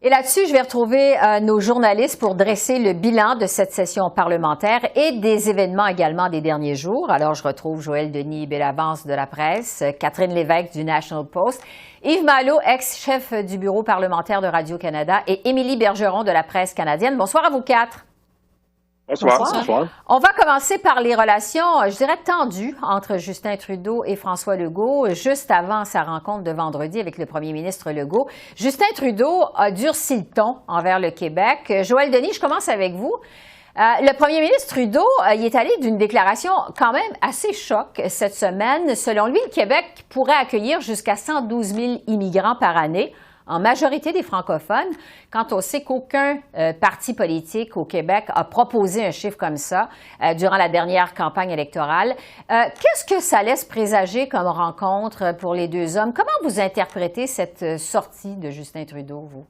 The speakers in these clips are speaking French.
Et là-dessus, je vais retrouver nos journalistes pour dresser le bilan de cette session parlementaire et des événements également des derniers jours. Alors, je retrouve Joël Denis Bellavance de la presse, Catherine Lévesque du National Post, Yves Malo, ex-chef du bureau parlementaire de Radio-Canada, et Émilie Bergeron de la presse canadienne. Bonsoir à vous quatre. Bonsoir. Bonsoir. On va commencer par les relations, je dirais, tendues entre Justin Trudeau et François Legault, juste avant sa rencontre de vendredi avec le premier ministre Legault. Justin Trudeau a durci le ton envers le Québec. Joël Denis, je commence avec vous. Le premier ministre Trudeau, il est allé d'une déclaration quand même assez choc cette semaine. Selon lui, le Québec pourrait accueillir jusqu'à 112 000 immigrants par année, en majorité des francophones, quand on sait qu'aucun parti politique au Québec a proposé un chiffre comme ça durant la dernière campagne électorale. Qu'est-ce que ça laisse présager comme rencontre pour les deux hommes? Comment vous interprétez cette sortie de Justin Trudeau, vous?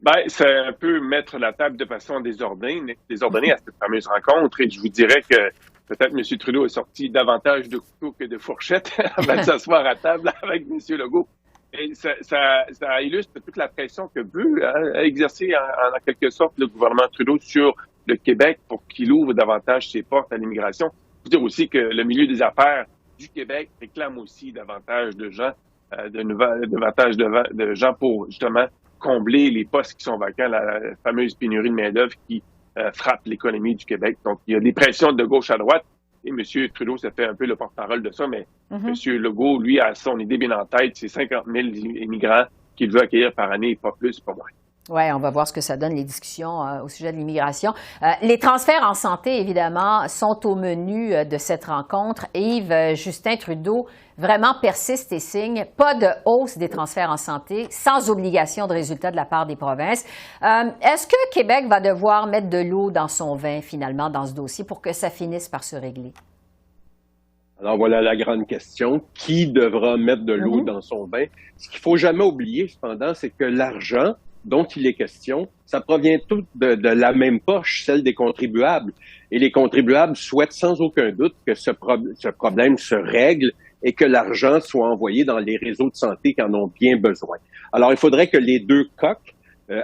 Bien, c'est un peu mettre la table de façon désordonnée à cette fameuse rencontre. Et je vous dirais que peut-être M. Trudeau est sorti davantage de couteaux que de fourchettes avant de s'asseoir à table avec M. Legault. Et ça illustre toute la pression que veut exercer en quelque sorte le gouvernement Trudeau sur le Québec pour qu'il ouvre davantage ses portes à l'immigration. Il faut dire aussi que le milieu des affaires du Québec réclame aussi davantage de gens, davantage de gens pour justement combler les postes qui sont vacants, la fameuse pénurie de main-d'œuvre qui frappe l'économie du Québec. Donc, il y a des pressions de gauche à droite. Et M. Trudeau, ça fait un peu le porte-parole de ça, mais M. Legault, lui, a son idée bien en tête, c'est 50 000 immigrants qu'il veut accueillir par année, pas plus, pas moins. Oui, on va voir ce que ça donne, les discussions au sujet de l'immigration. Les transferts en santé, évidemment, sont au menu de cette rencontre. Yves, Justin Trudeau vraiment persiste et signe pas de hausse des transferts en santé, sans obligation de résultat de la part des provinces. Est-ce que Québec va devoir mettre de l'eau dans son vin, finalement, dans ce dossier, pour que ça finisse par se régler? Alors voilà la grande question. Qui devra mettre de l'eau dans son vin? Ce qu'il faut jamais oublier, cependant, c'est que l'argent dont il est question, ça provient tout de la même poche, celle des contribuables. Et les contribuables souhaitent sans aucun doute que ce problème se règle et que l'argent soit envoyé dans les réseaux de santé qui en ont bien besoin. Alors, il faudrait que les deux coqs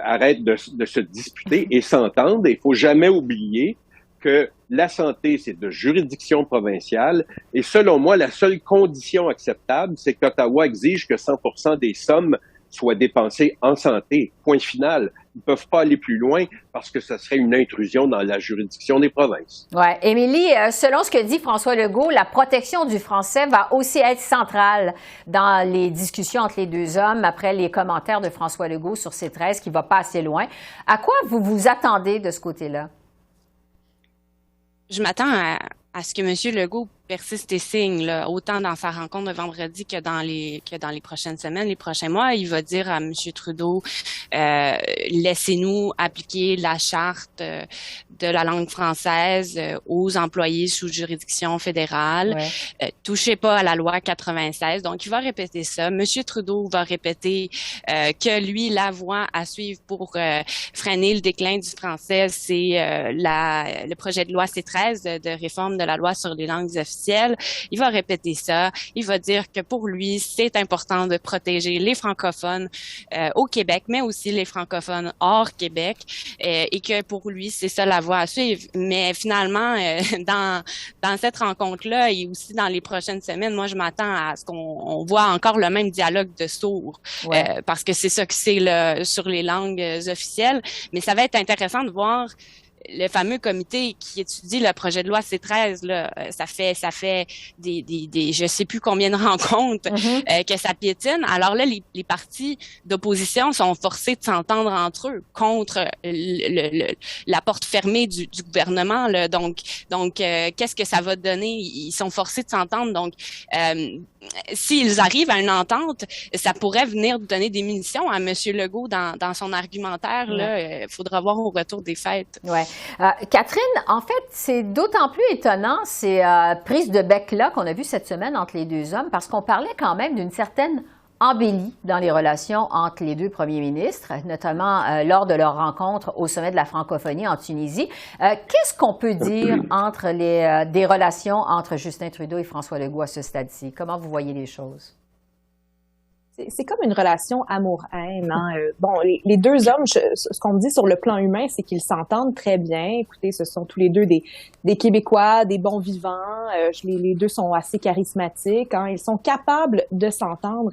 arrêtent de se disputer et s'entendent. Et il faut jamais oublier que la santé, c'est de juridiction provinciale. Et selon moi, la seule condition acceptable, c'est qu'Ottawa exige que 100% des sommes soient dépensées en santé. Point final. Ils ne peuvent pas aller plus loin parce que ce serait une intrusion dans la juridiction des provinces. Oui. Émilie, selon ce que dit François Legault, la protection du français va aussi être centrale dans les discussions entre les deux hommes après les commentaires de François Legault sur C13 qui ne va pas assez loin. À quoi vous vous attendez de ce côté-là? Je m'attends à ce que M. Legault persiste et signe, là, autant dans sa rencontre de vendredi que dans les prochaines semaines, les prochains mois. Il va dire à M. Trudeau, laissez-nous appliquer la charte de la langue française aux employés sous juridiction fédérale. Ouais. Touchez pas à la loi 96. Donc, il va répéter ça. M. Trudeau va répéter que lui, la voie à suivre pour freiner le déclin du français, c'est le projet de loi C13 de réforme de la loi sur les langues officielles. Il va répéter ça. Il va dire que pour lui, c'est important de protéger les francophones au Québec, mais aussi les francophones hors Québec, et que pour lui, c'est ça la voie à suivre. Mais finalement, dans cette rencontre-là et aussi dans les prochaines semaines, moi, je m'attends à ce qu'on voit encore le même dialogue de sourds, ouais. Parce que c'est ça que c'est sur les langues officielles. Mais ça va être intéressant de voir le fameux comité qui étudie le projet de loi C13, là, ça fait des je sais plus combien de rencontres que ça piétine. Alors là, les partis d'opposition sont forcés de s'entendre entre eux contre la porte fermée du gouvernement, là. Donc, qu'est-ce que ça va donner? Ils sont forcés de s'entendre. Donc, s'ils arrivent à une entente, ça pourrait venir donner des munitions à M. Legault dans son argumentaire. Là, il faudra voir au retour des fêtes. Ouais. Catherine, en fait, c'est d'autant plus étonnant ces prises de bec-là qu'on a vues cette semaine entre les deux hommes, parce qu'on parlait quand même d'une certaine embellie dans les relations entre les deux premiers ministres, notamment lors de leur rencontre au sommet de la francophonie en Tunisie. Qu'est-ce qu'on peut dire entre des relations entre Justin Trudeau et François Legault à ce stade-ci? Comment vous voyez les choses? C'est comme une relation amour-haine. Hein. Bon, les deux hommes, ce qu'on me dit sur le plan humain, c'est qu'ils s'entendent très bien. Écoutez, ce sont tous les deux des Québécois, des bons vivants. Les deux sont assez charismatiques. Hein. Ils sont capables de s'entendre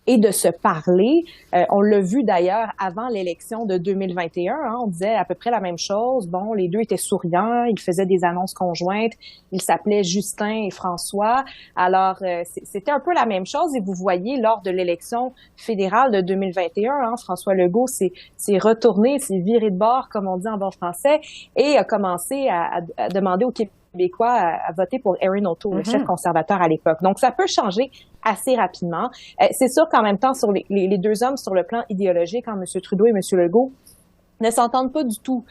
et de se parler. On l'a vu d'ailleurs avant l'élection de 2021. Hein, on disait à peu près la même chose. Bon, les deux étaient souriants, ils faisaient des annonces conjointes. Ils s'appelaient Justin et François. Alors, c'était un peu la même chose. Et vous voyez, lors de l'élection fédérale de 2021, hein, François Legault s'est retourné, s'est viré de bord, comme on dit en bon français, et a commencé à demander aux Québécois à voter pour Erin O'Toole, le chef conservateur à l'époque. Donc, ça peut changer assez rapidement. C'est sûr qu'en même temps, sur les deux hommes, sur le plan idéologique, hein, M. Trudeau et M. Legault, ne s'entendent pas du tout.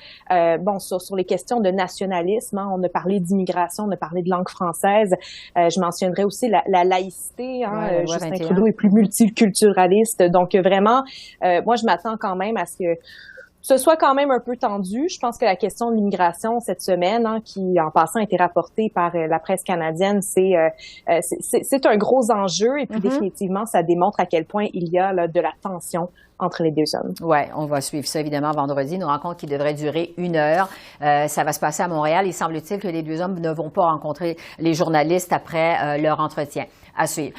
Sur les questions de nationalisme, hein, on a parlé d'immigration, on a parlé de langue française. Je mentionnerai aussi la laïcité. Hein, Justin Trudeau est plus multiculturaliste. Donc vraiment, moi je m'attends quand même à ce que ce soit quand même un peu tendu. Je pense que la question de l'immigration cette semaine, hein, qui en passant a été rapportée par la presse canadienne, c'est un gros enjeu et puis définitivement ça démontre à quel point il y a là, de la tension entre les deux hommes. Oui, on va suivre ça évidemment vendredi, une rencontre qui devrait durer 1 heure. Ça va se passer à Montréal. Il semble-t-il que les deux hommes ne vont pas rencontrer les journalistes après leur entretien. À suivre.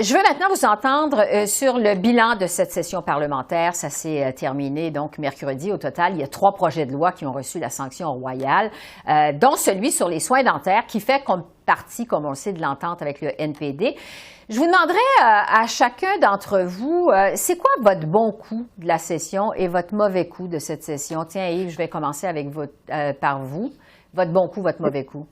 Je veux maintenant vous entendre sur le bilan de cette session parlementaire. Ça s'est terminé donc mercredi. Au total, il y a 3 projets de loi qui ont reçu la sanction royale, dont celui sur les soins dentaires qui fait partie, comme on le sait, de l'entente avec le NPD. Je vous demanderai à chacun d'entre vous, c'est quoi votre bon coup de la session et votre mauvais coup de cette session? Tiens, Yves, je vais commencer avec par vous. Votre bon coup, votre mauvais coup.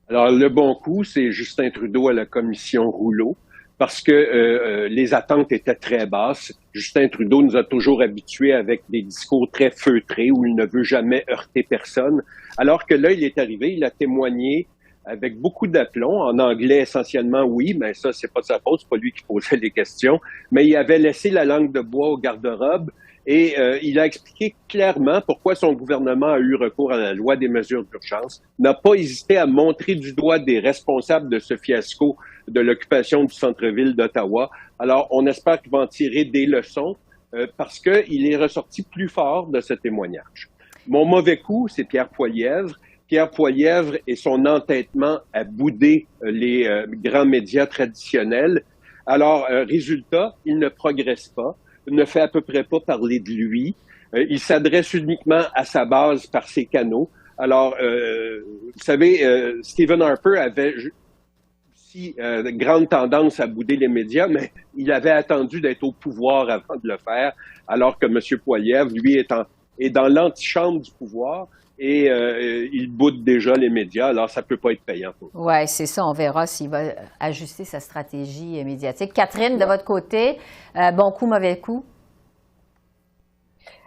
Alors, le bon coup, c'est Justin Trudeau à la commission Rouleau, parce que les attentes étaient très basses. Justin Trudeau nous a toujours habitués avec des discours très feutrés où il ne veut jamais heurter personne. Alors que là, il est arrivé, il a témoigné avec beaucoup d'aplomb, en anglais essentiellement, oui, mais ça, c'est pas de sa faute, c'est pas lui qui posait les questions, mais il avait laissé la langue de bois au garde-robe et il a expliqué clairement pourquoi son gouvernement a eu recours à la loi des mesures d'urgence, n'a pas hésité à montrer du doigt des responsables de ce fiasco de l'occupation du centre-ville d'Ottawa. Alors, on espère qu'il va en tirer des leçons parce qu'il est ressorti plus fort de ce témoignage. Mon mauvais coup, c'est Pierre Poilievre. Pierre Poilievre et son entêtement à bouder les grands médias traditionnels. Alors, résultat, il ne progresse pas, ne fait à peu près pas parler de lui. Il s'adresse uniquement à sa base par ses canaux. Alors, vous savez, Stephen Harper avait aussi grande tendance à bouder les médias, mais il avait attendu d'être au pouvoir avant de le faire, alors que M. Poilievre, lui, est dans l'antichambre du pouvoir. Et il boude déjà les médias, alors ça peut pas être payant. Oui, c'est ça. On verra s'il va ajuster sa stratégie médiatique. Catherine, de votre côté, bon coup, mauvais coup?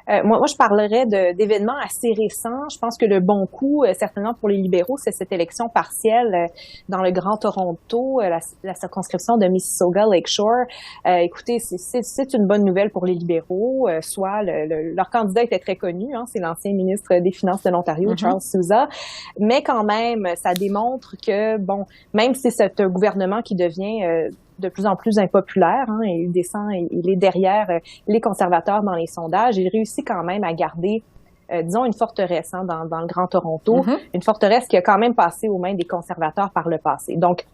Moi, je parlerais d'événements assez récents. Je pense que le bon coup, certainement pour les libéraux, c'est cette élection partielle dans le Grand Toronto, la circonscription de Mississauga-Lakeshore. Écoutez, c'est une bonne nouvelle pour les libéraux. Soit leur candidat était très connu, hein, c'est l'ancien ministre des Finances de l'Ontario, Charles Sousa. Mais quand même, ça démontre que, bon, même si c'est un gouvernement qui devient de plus en plus impopulaire, hein, et il descend, il est derrière les conservateurs dans les sondages. Il réussit quand même à garder, disons, une forteresse hein, dans le Grand Toronto, une forteresse qui a quand même passé aux mains des conservateurs par le passé. Donc,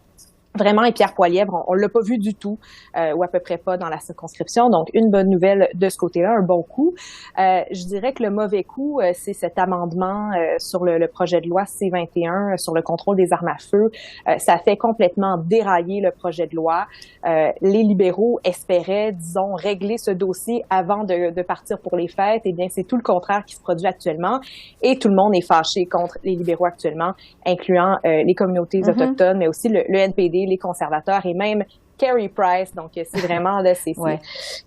vraiment, et Pierre Poilievre, on l'a pas vu du tout, ou à peu près pas dans la circonscription. Donc, une bonne nouvelle de ce côté-là, un bon coup. Je dirais que le mauvais coup, c'est cet amendement sur le projet de loi C-21 sur le contrôle des armes à feu. Ça fait complètement dérailler le projet de loi. Les libéraux espéraient, disons, régler ce dossier avant de partir pour les fêtes. Eh bien, c'est tout le contraire qui se produit actuellement. Et tout le monde est fâché contre les libéraux actuellement, incluant les communautés autochtones, mais aussi le NPD, les conservateurs et même Carey Price. Donc, c'est vraiment là,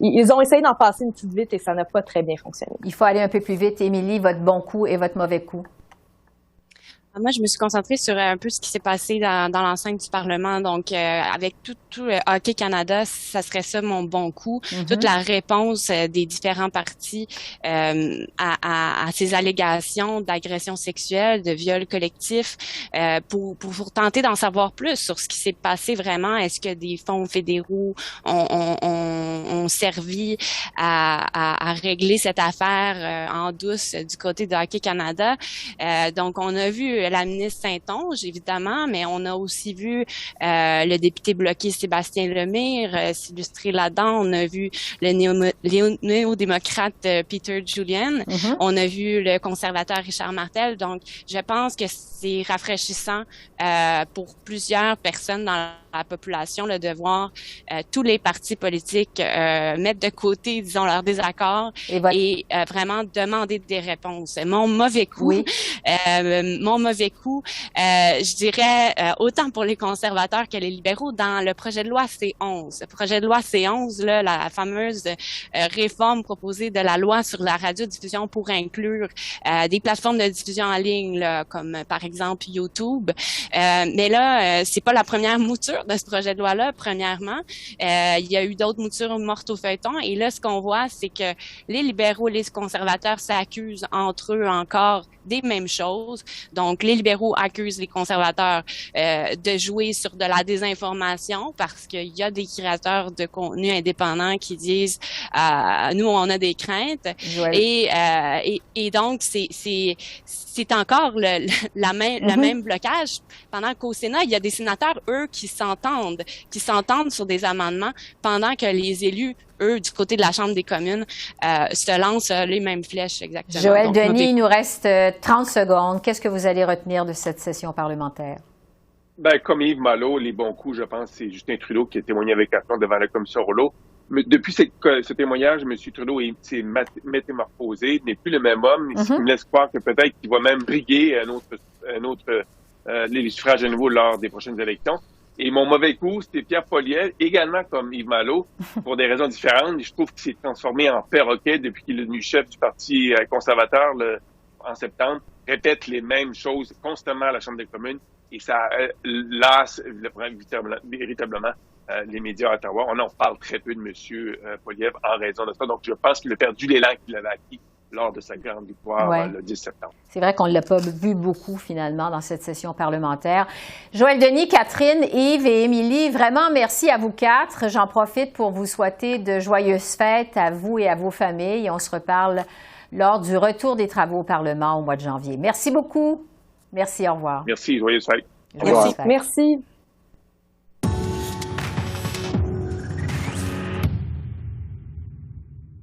ils ont essayé d'en passer une petite vite et ça n'a pas très bien fonctionné. Il faut aller un peu plus vite. Émilie, votre bon coup et votre mauvais coup? Moi, je me suis concentrée sur un peu ce qui s'est passé dans l'enceinte du Parlement. Donc, avec tout le Hockey Canada, ça serait ça mon bon coup. Toute la réponse des différents partis à ces allégations d'agression sexuelle, de viol collectif, pour tenter d'en savoir plus sur ce qui s'est passé vraiment. Est-ce que des fonds fédéraux ont servi à régler cette affaire en douce du côté de Hockey Canada? Donc, on a vu la ministre Saint-Onge, évidemment, mais on a aussi vu le député bloqué Sébastien Lemire s'illustrer là-dedans. On a vu le néo-démocrate Peter Julian. On a vu le conservateur Richard Martel. Donc, je pense que c'est rafraîchissant pour plusieurs personnes dans la population là, de voir tous les partis politiques mettre de côté, disons, leurs désaccords et vraiment demander des réponses. Mon mauvais coup, je dirais, autant pour les conservateurs que les libéraux, dans le projet de loi C11. Le projet de loi C11, là, la fameuse réforme proposée de la loi sur la radiodiffusion pour inclure des plateformes de diffusion en ligne, là, comme par exemple YouTube. Mais là, c'est pas la première mouture de ce projet de loi-là, premièrement. Il y a eu d'autres moutures mortes au feuilleton. Et là, ce qu'on voit, c'est que les libéraux et les conservateurs s'accusent entre eux encore des mêmes choses. Donc, les libéraux accusent les conservateurs de jouer sur de la désinformation parce qu'il y a des créateurs de contenu indépendants qui disent nous, on a des craintes. Et donc, c'est encore le même blocage. Pendant qu'au Sénat, il y a des sénateurs, eux, qui s'entendent sur des amendements pendant que les élus, eux, du côté de la Chambre des communes, se lancent les mêmes flèches exactement. Joëlle Denis, il nous reste 30 secondes. Qu'est-ce que vous allez retenir de cette session parlementaire? Ben, comme Yves Malo, les bons coups, je pense, c'est Justin Trudeau qui a témoigné avec aplomb devant la commission Rouleau. Mais depuis ce témoignage, M. Trudeau s'est métamorphosé, n'est plus le même homme, ce qui me laisse croire que peut-être qu'il va même briguer les suffrages à nouveau lors des prochaines élections. Et mon mauvais coup, c'était Pierre Poilievre, également comme Yves Malo, pour des raisons différentes. Je trouve qu'il s'est transformé en perroquet depuis qu'il est devenu chef du Parti conservateur en septembre. Répète les mêmes choses constamment à la Chambre des communes et ça lasse véritablement les médias à Ottawa. On en parle très peu de M. Poilievre en raison de ça. Donc, je pense qu'il a perdu l'élan qu'il avait acquis lors de sa grande victoire le 10 septembre. C'est vrai qu'on ne l'a pas vu beaucoup, finalement, dans cette session parlementaire. Joëlle Denis, Catherine, Yves et Émilie, vraiment merci à vous quatre. J'en profite pour vous souhaiter de joyeuses fêtes à vous et à vos familles. On se reparle lors du retour des travaux au Parlement au mois de janvier. Merci beaucoup. Merci, au revoir. Merci, joyeuses fêtes. Au revoir. Merci.